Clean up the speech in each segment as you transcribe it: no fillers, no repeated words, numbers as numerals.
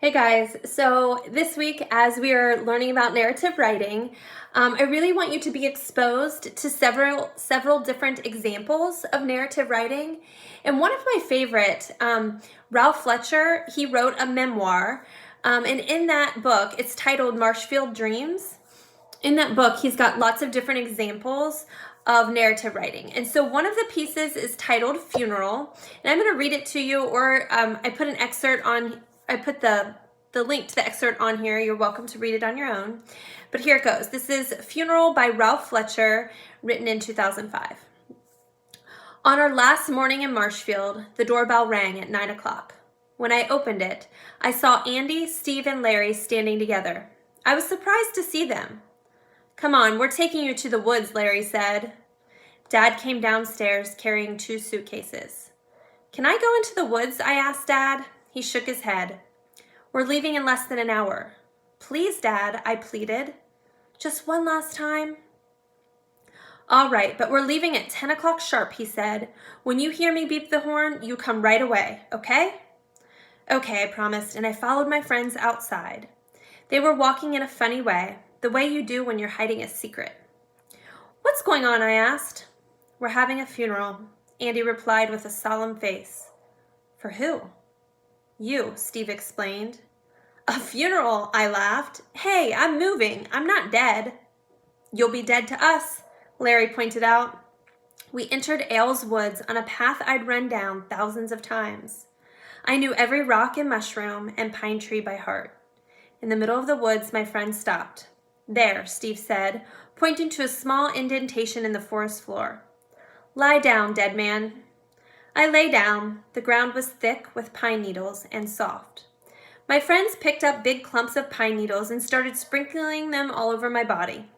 Hey guys, so this week as we are learning about narrative writing, I really want you to be exposed to several different examples of narrative writing. And one of my favorite, Ralph Fletcher, he wrote a memoir, and in that book, it's titled Marshfield Dreams. In that book, he's got lots of different examples of narrative writing. And so one of the pieces is titled Funeral, and I'm going to read it to you, or I put the link to the excerpt on here. You're welcome to read it on your own. But here it goes. This is Funeral by Ralph Fletcher, written in 2005. On our last morning in Marshfield, the doorbell rang at 9 o'clock. When I opened it, I saw Andy, Steve, and Larry standing together. I was surprised to see them. "Come on, we're taking you to the woods," Larry said. Dad came downstairs carrying 2 suitcases. "Can I go into the woods?" I asked Dad. He shook his head. "We're leaving in less than an hour." "Please, Dad," I pleaded. "Just one last time." "All right, but we're leaving at 10 o'clock sharp," he said. "When you hear me beep the horn, you come right away, okay?" "Okay," I promised, and I followed my friends outside. They were walking in a funny way, the way you do when you're hiding a secret. "What's going on?" I asked. "We're having a funeral," Andy replied with a solemn face. "For who?" "You," Steve explained. "A funeral," I laughed. "Hey, I'm moving. I'm not dead." "You'll be dead to us," Larry pointed out. We entered Ailes Woods on a path I'd run down thousands of times. I knew every rock and mushroom and pine tree by heart. In the middle of the woods, my friend stopped. "There," Steve said, pointing to a small indentation in the forest floor. "Lie down, dead man." I lay down. The ground was thick with pine needles and soft. My friends picked up big clumps of pine needles and started sprinkling them all over my body.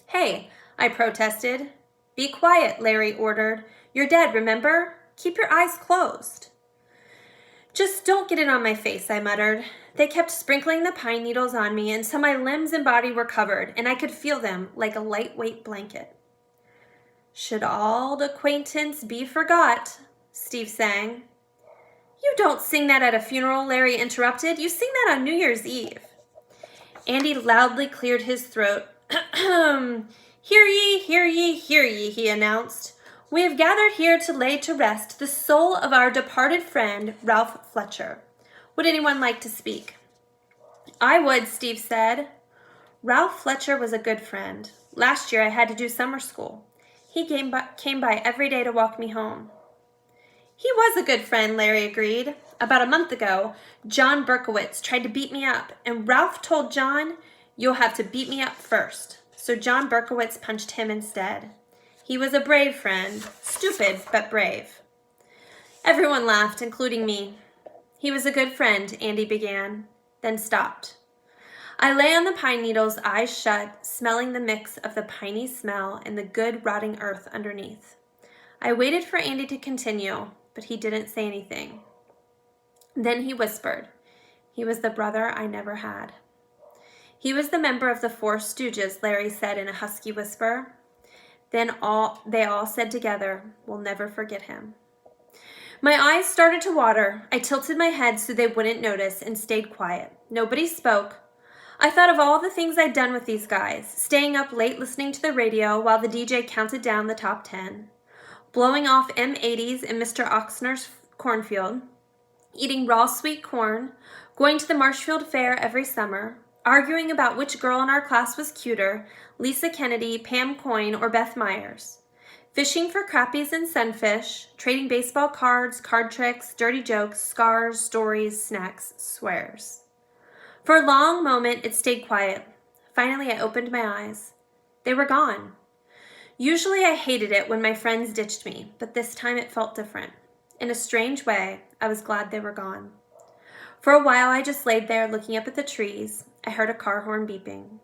"Hey," I protested. "Be quiet," Larry ordered. "You're dead, remember? Keep your eyes closed." "Just don't get it on my face," I muttered. They kept sprinkling the pine needles on me until my limbs and body were covered, and I could feel them like a lightweight blanket. "Should auld acquaintance be forgot," Steve sang. "You don't sing that at a funeral," Larry interrupted. "You sing that on New Year's Eve." Andy loudly cleared his throat. "Hear ye, hear ye, hear ye," he announced. "We have gathered here to lay to rest the soul of our departed friend, Ralph Fletcher. Would anyone like to speak?" "I would," Steve said. "Ralph Fletcher was a good friend. Last year I had to do summer school. He came by every day to walk me home." "He was a good friend," Larry agreed. "About a month ago, John Berkowitz tried to beat me up, and Ralph told John, 'You'll have to beat me up first.' So John Berkowitz punched him instead. He was a brave friend, stupid but brave." Everyone laughed, including me. "He was a good friend," Andy began, then stopped. I lay on the pine needles, eyes shut, smelling the mix of the piney smell and the good rotting earth underneath. I waited for Andy to continue, but he didn't say anything. Then he whispered. He was the brother I never had. "He was the member of the Four Stooges," Larry said in a husky whisper. Then they all said together, "We'll never forget him." My eyes started to water. I tilted my head so they wouldn't notice and stayed quiet. Nobody spoke. I thought of all the things I'd done with these guys, staying up late listening to the radio while the DJ counted down the top 10, blowing off M80s in Mr. Oxner's cornfield, eating raw sweet corn, going to the Marshfield Fair every summer, arguing about which girl in our class was cuter, Lisa Kennedy, Pam Coyne, or Beth Myers, fishing for crappies and sunfish, trading baseball cards, card tricks, dirty jokes, scars, stories, snacks, swears. For a long moment, it stayed quiet. Finally, I opened my eyes. They were gone. Usually, I hated it when my friends ditched me, but this time it felt different. In a strange way, I was glad they were gone. For a while, I just laid there looking up at the trees. I heard a car horn beeping.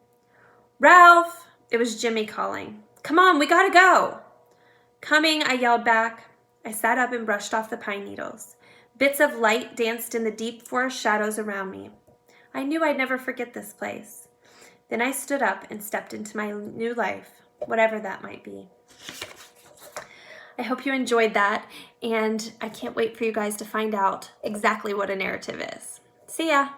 "Ralph!" It was Jimmy calling. "Come on, we gotta go." "Coming," I yelled back. I sat up and brushed off the pine needles. Bits of light danced in the deep forest shadows around me. I knew I'd never forget this place. Then I stood up and stepped into my new life, whatever that might be. I hope you enjoyed that, and I can't wait for you guys to find out exactly what a narrative is. See ya!